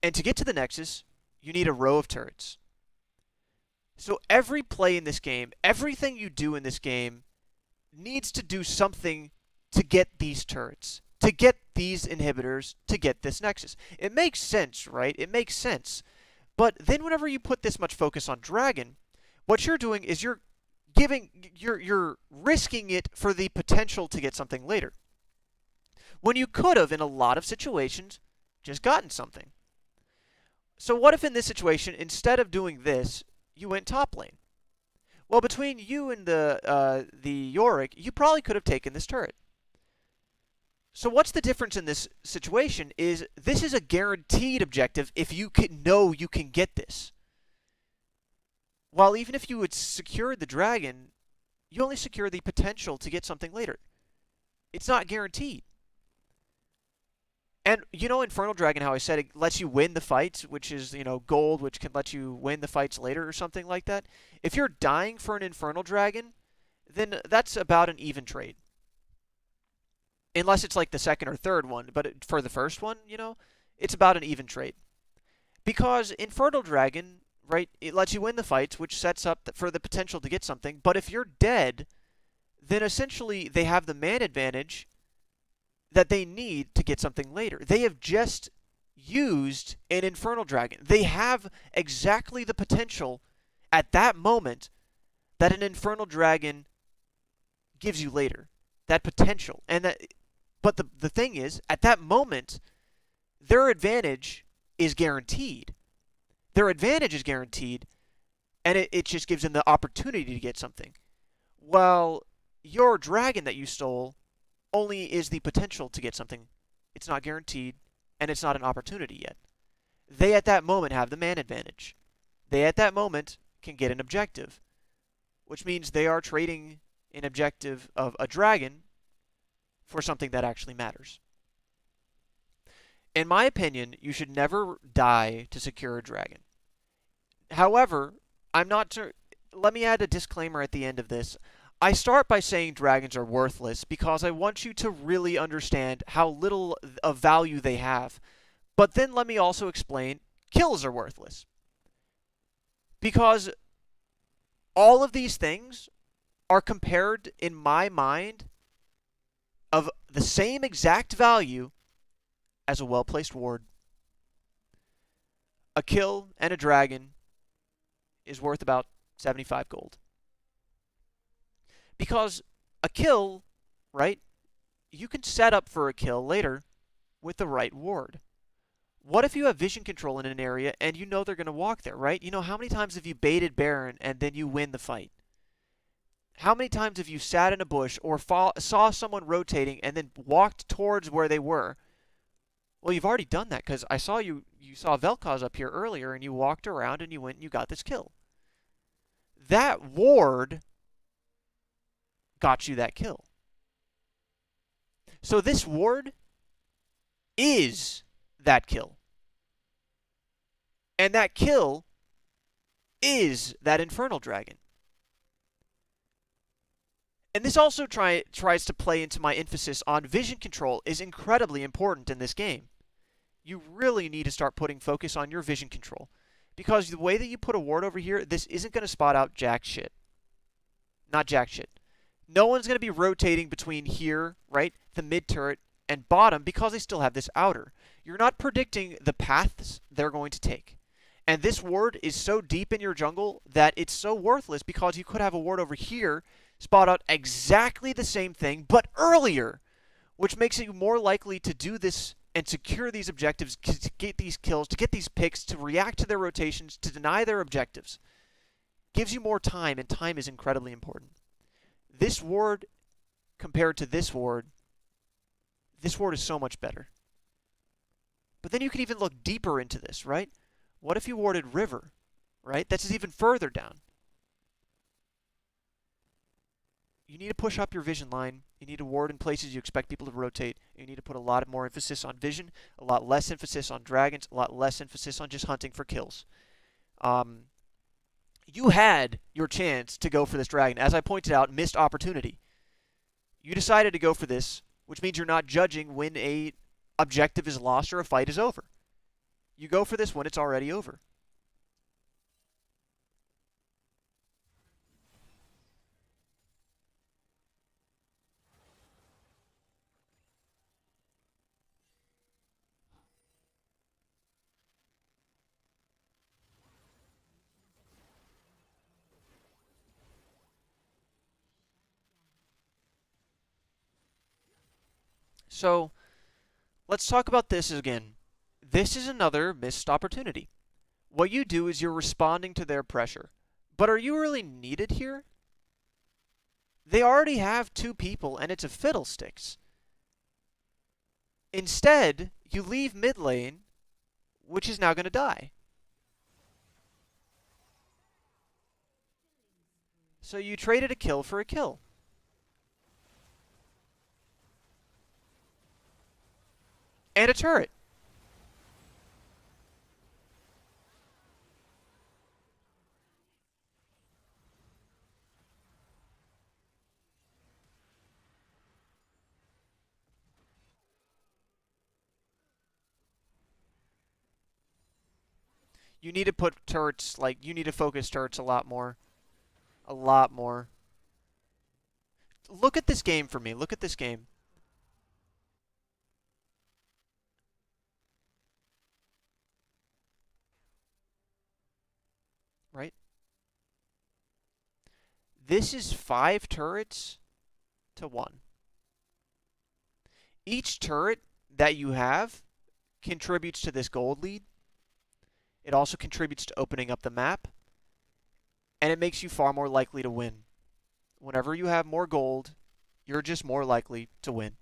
And to get to the Nexus, you need a row of turrets. So every play in this game, everything you do in this game, needs to do something to get these turrets, to get these inhibitors, to get this Nexus. It makes sense, right? It makes sense. But then whenever you put this much focus on Dragon, what you're doing is you're risking it for the potential to get something later. When you could have, in a lot of situations, just gotten something. So what if in this situation, instead of doing this, you went top lane? Well, between you and the Yorick, you probably could have taken this turret. So what's the difference in this situation is this is a guaranteed objective if you know you can get this. While even if you had secured the dragon, you only secure the potential to get something later. It's not guaranteed. And you know Infernal Dragon, how I said it lets you win the fights, which is, gold, which can let you win the fights later or something like that? If you're dying for an Infernal Dragon, then that's about an even trade. Unless it's like the second or third one, but for the first one, it's about an even trade. Because Infernal Dragon, right, it lets you win the fights, which sets up for the potential to get something. But if you're dead, then essentially they have the man advantage that they need to get something later. They have just used an Infernal Dragon. They have exactly the potential at that moment that an Infernal Dragon gives you later. That potential. But the thing is, at that moment, their advantage is guaranteed. Their advantage is guaranteed, and it just gives them the opportunity to get something. Well, your dragon that you stole only is the potential to get something. It's not guaranteed, and it's not an opportunity yet. They at that moment have the man advantage. They at that moment can get an objective, which means they are trading an objective of a dragon for something that actually matters. In my opinion, you should never die to secure a dragon. However, let me add a disclaimer at the end of this. I start by saying dragons are worthless because I want you to really understand how little of value they have. But then let me also explain kills are worthless. Because all of these things are compared, in my mind, of the same exact value as a well-placed ward. A kill and a dragon is worth about 75 gold. Because a kill, right, you can set up for a kill later with the right ward. What if you have vision control in an area and you know they're going to walk there, right? How many times have you baited Baron and then you win the fight? How many times have you sat in a bush or saw someone rotating and then walked towards where they were? Well, you've already done that because I saw you saw Velkoz up here earlier and you walked around and you went and you got this kill. That ward got you that kill. So this ward is that kill. And that kill is that Infernal Dragon. And this also tries to play into my emphasis on vision control is incredibly important in this game. You really need to start putting focus on your vision control. Because the way that you put a ward over here, this isn't going to spot out jack shit. Not jack shit. No one's going to be rotating between here, right, the mid turret, and bottom because they still have this outer. You're not predicting the paths they're going to take. And this ward is so deep in your jungle that it's so worthless because you could have a ward over here spot out exactly the same thing, but earlier, which makes it more likely to do this and secure these objectives, to get these kills, to get these picks, to react to their rotations, to deny their objectives. Gives you more time, and time is incredibly important. This ward compared to this ward is so much better. But then you can even look deeper into this, right? What if you warded river, right? That's even further down. You need to push up your vision line. You need to ward in places you expect people to rotate. You need to put a lot more emphasis on vision, a lot less emphasis on dragons, a lot less emphasis on just hunting for kills. You had your chance to go for this dragon. As I pointed out, missed opportunity. You decided to go for this, which means you're not judging when a objective is lost or a fight is over. You go for this when it's already over. So, let's talk about this again. This is another missed opportunity. What you do is you're responding to their pressure. But are you really needed here? They already have 2 people, and it's a fiddlesticks. Instead, you leave mid lane, which is now going to die. So you traded a kill for a kill. And a turret. You need to put turrets, like, you need to focus turrets a lot more. A lot more. Look at this game for me. Look at this game. Right? This is 5 turrets to 1. Each turret that you have contributes to this gold lead. It also contributes to opening up the map. And it makes you far more likely to win. Whenever you have more gold, you're just more likely to win.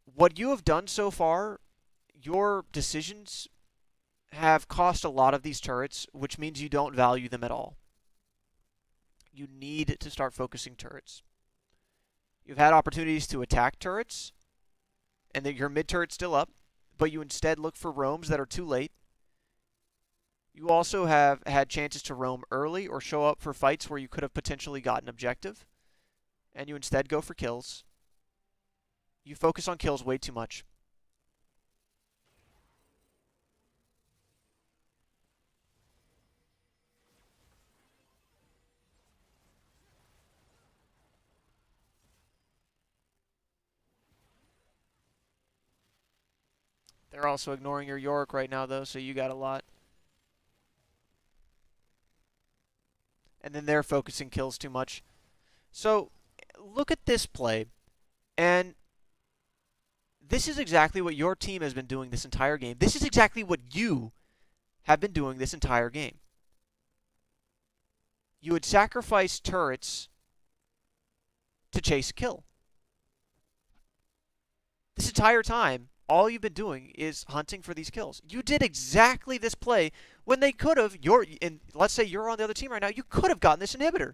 What you have done so far, your decisions have cost a lot of these turrets, which means you don't value them at all. You need to start focusing turrets. You've had opportunities to attack turrets, and that your mid turret's still up, but you instead look for roams that are too late. You also have had chances to roam early or show up for fights where you could have potentially gotten objective, and you instead go for kills. You focus on kills way too much. They're also ignoring your Yorick right now, though, so you got a lot. And then they're focusing kills too much. So, look at this play, and this is exactly what your team has been doing this entire game. This is exactly what you have been doing this entire game. You would sacrifice turrets to chase a kill. This entire time, all you've been doing is hunting for these kills. You did exactly this play when they could have. Let's say you're on the other team right now. You could have gotten this inhibitor.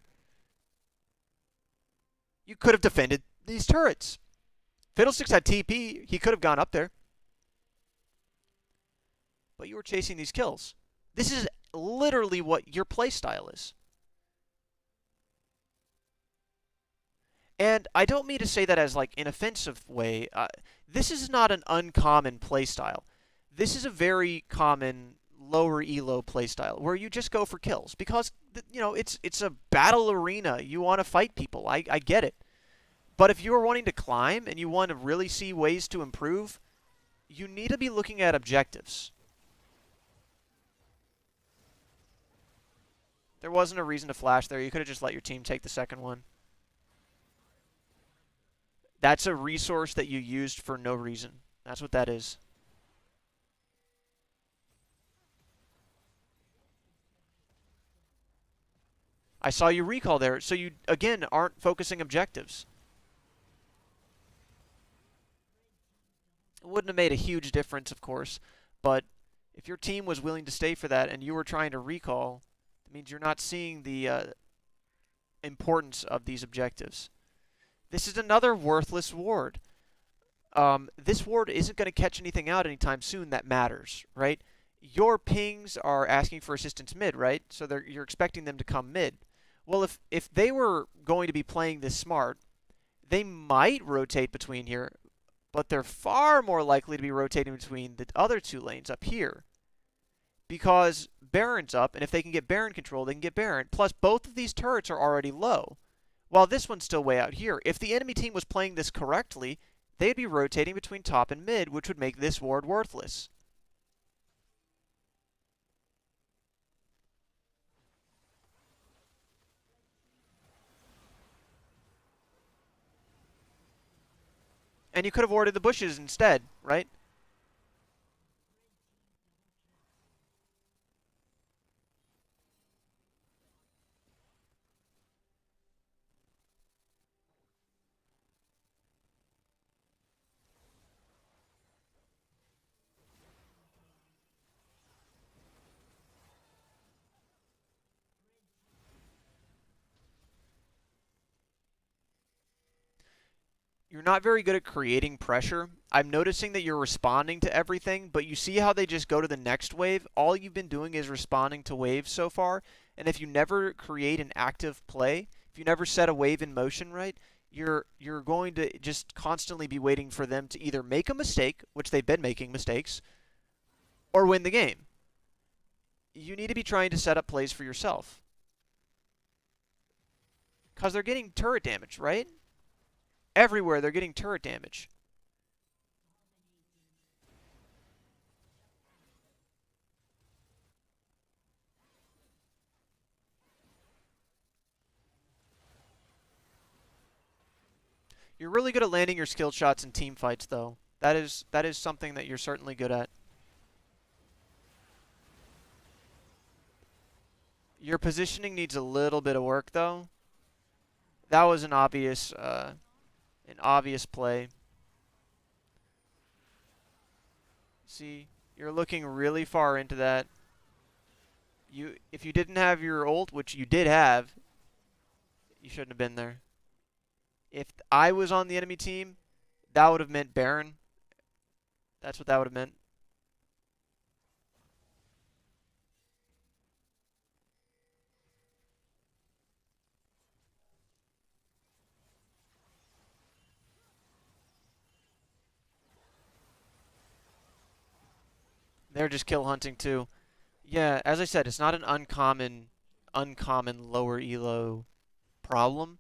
You could have defended these turrets. Fiddlesticks had TP. He could have gone up there. But you were chasing these kills. This is literally what your playstyle is. And I don't mean to say that as like an offensive way. This is not an uncommon playstyle. This is a very common lower elo playstyle where you just go for kills because it's a battle arena. You want to fight people. I get it. But if you are wanting to climb and you want to really see ways to improve, you need to be looking at objectives. There wasn't a reason to flash there. You could have just let your team take the second one. That's a resource that you used for no reason. That's what that is. I saw you recall there. So you, again, aren't focusing objectives. It wouldn't have made a huge difference, of course, but if your team was willing to stay for that and you were trying to recall, it means you're not seeing the importance of these objectives. This is another worthless ward. This ward isn't going to catch anything out anytime soon that matters, right? Your pings are asking for assistance mid, right? So you're expecting them to come mid. Well, if they were going to be playing this smart, they might rotate between here, but they're far more likely to be rotating between the other two lanes up here. Because Baron's up, and if they can get Baron control, they can get Baron. Plus, both of these turrets are already low, while this one's still way out here. If the enemy team was playing this correctly, they'd be rotating between top and mid, which would make this ward worthless. And you could have warded the bushes instead, right? You're not very good at creating pressure. I'm noticing that you're responding to everything, but you see how they just go to the next wave? All you've been doing is responding to waves so far, and if you never create an active play, if you never set a wave in motion, right, you're going to just constantly be waiting for them to either make a mistake, which they've been making mistakes, or win the game. You need to be trying to set up plays for yourself. Because they're getting turret damage, right? Everywhere they're getting turret damage. You're really good at landing your skill shots in team fights, though. That is something that you're certainly good at. Your positioning needs a little bit of work, though. That was an obvious play. See, you're looking really far into that. If you didn't have your ult, which you did have, you shouldn't have been there. If I was on the enemy team, that would have meant Baron. That's what that would have meant. They're just kill hunting too. Yeah, as I said, it's not an uncommon lower elo problem,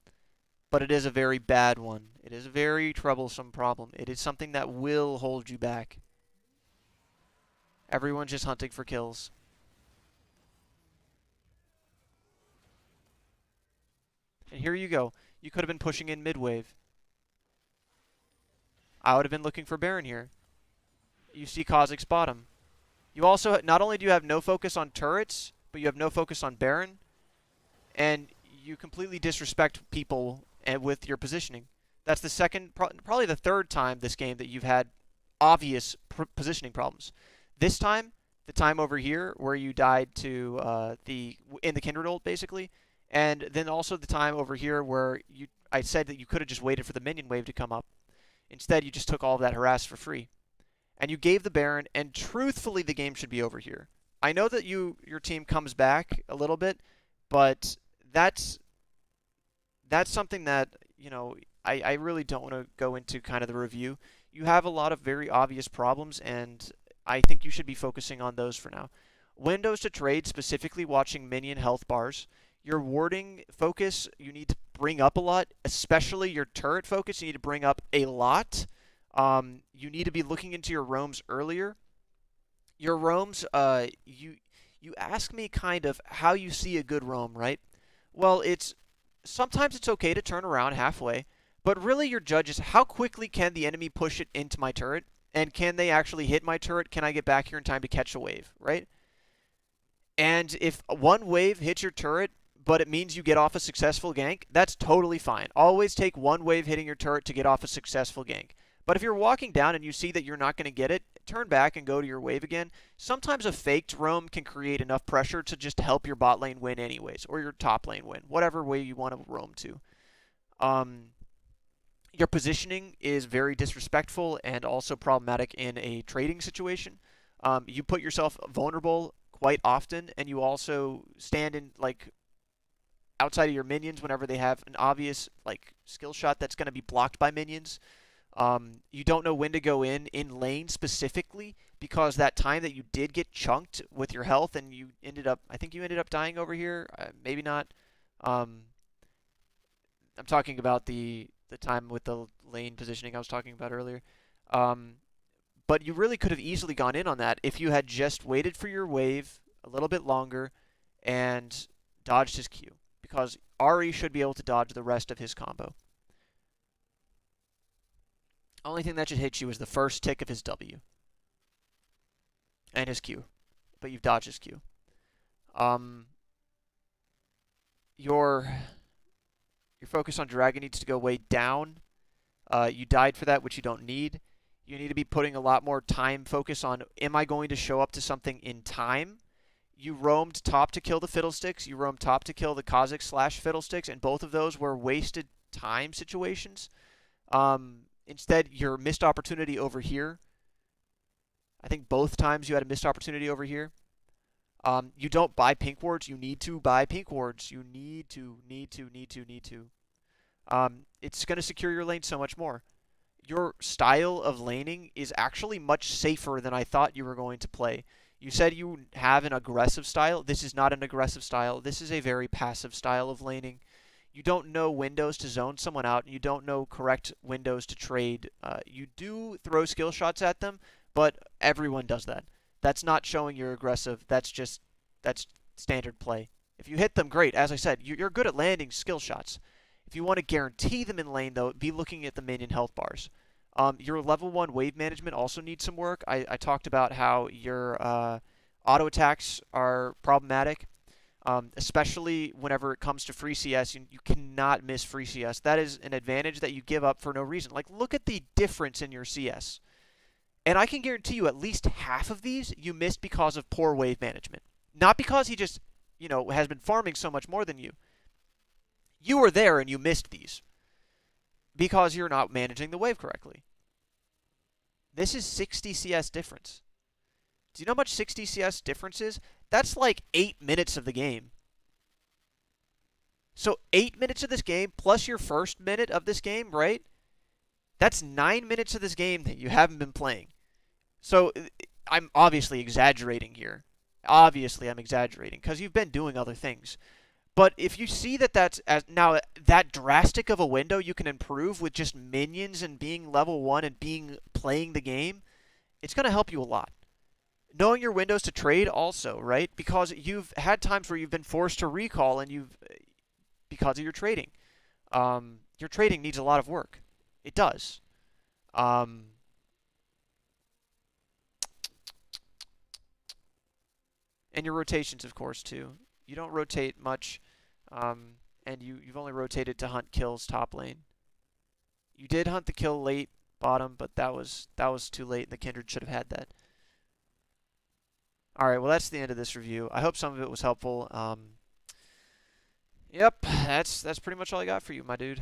but it is a very bad one. It is a very troublesome problem. It is something that will hold you back. Everyone's just hunting for kills. And here you go. You could have been pushing in mid-wave. I would have been looking for Baron here. You see Kha'Zix's bottom. You also, not only do you have no focus on turrets, but you have no focus on Baron, and you completely disrespect people with your positioning. That's the second, probably the third time this game that you've had obvious positioning problems. This time, the time over here where you died to in the Kindred ult basically, and then also the time over here where I said that you could have just waited for the minion wave to come up. Instead, you just took all of that harass for free. And you gave the Baron, and truthfully, the game should be over here. I know that your team comes back a little bit, but that's something that, I really don't want to go into kind of the review. You have a lot of very obvious problems, and I think you should be focusing on those for now. Windows to trade, specifically watching minion health bars. Your warding focus, you need to bring up a lot, especially your turret focus, you need to bring up a lot. You need to be looking into your roams earlier. Your roams, you ask me kind of how you see a good roam, right? Well, sometimes it's okay to turn around halfway, but really your judge is how quickly can the enemy push it into my turret, and can they actually hit my turret? Can I get back here in time to catch a wave, right? And if one wave hits your turret but it means you get off a successful gank, that's totally fine. Always take one wave hitting your turret to get off a successful gank. But if you're walking down and you see that you're not going to get it, turn back and go to your wave again. Sometimes a faked roam can create enough pressure to just help your bot lane win anyways, or your top lane win, whatever way you want to roam to. Your positioning is very disrespectful and also problematic in a trading situation. You put yourself vulnerable quite often, and you also stand in like outside of your minions whenever they have an obvious like skill shot that's going to be blocked by minions. You don't know when to go in lane specifically, because that time that you did get chunked with your health and you ended up, I think you ended up dying over here, maybe not. I'm talking about the time with the lane positioning I was talking about earlier. But you really could have easily gone in on that if you had just waited for your wave a little bit longer and dodged his Q, because Ahri should be able to dodge the rest of his combo. Only thing that should hit you is the first tick of his W and his Q, but you've dodged his Q. Your focus on Dragon needs to go way down. You died for that, which you don't need. You need to be putting a lot more time focus on, am I going to show up to something in time? You roamed top to kill the Fiddlesticks. You roamed top to kill the Kha'Zix/Fiddlesticks, and both of those were wasted time situations. Instead, your missed opportunity over here. I think both times you had a missed opportunity over here. You don't buy pink wards. You need to buy pink wards. You need to. It's going to secure your lane so much more. Your style of laning is actually much safer than I thought you were going to play. You said you have an aggressive style. This is not an aggressive style. This is a very passive style of laning. You don't know windows to zone someone out, and you don't know correct windows to trade. You do throw skill shots at them, but everyone does that. That's not showing you're aggressive. That's standard play. If you hit them, great. As I said, you're good at landing skill shots. If you want to guarantee them in lane, though, be looking at the minion health bars. Your level 1 wave management also needs some work. I talked about how your auto attacks are problematic, especially whenever it comes to free CS. You cannot miss free CS. That is an advantage that you give up for no reason. Like, look at the difference in your CS. And I can guarantee you at least half of these you missed because of poor wave management. Not because he just, has been farming so much more than you. You were there and you missed these because you're not managing the wave correctly. This is 60 CS difference. Do you know how much 60 CS difference is? That's like 8 minutes of the game. So 8 minutes of this game plus your first minute of this game, right? That's 9 minutes of this game that you haven't been playing. So I'm obviously exaggerating here. Obviously I'm exaggerating because you've been doing other things. But if you see that that's now that drastic of a window you can improve with just minions and being level 1 and playing the game, it's going to help you a lot. Knowing your windows to trade also, right? Because you've had times where you've been forced to recall and because of your trading. Your trading needs a lot of work. It does. And your rotations, of course, too. You don't rotate much, and you've only rotated to hunt kills top lane. You did hunt the kill late bottom, but that was too late, and the Kindred should have had that. All right, well, that's the end of this review. I hope some of it was helpful. Yep, that's pretty much all I got for you, my dude.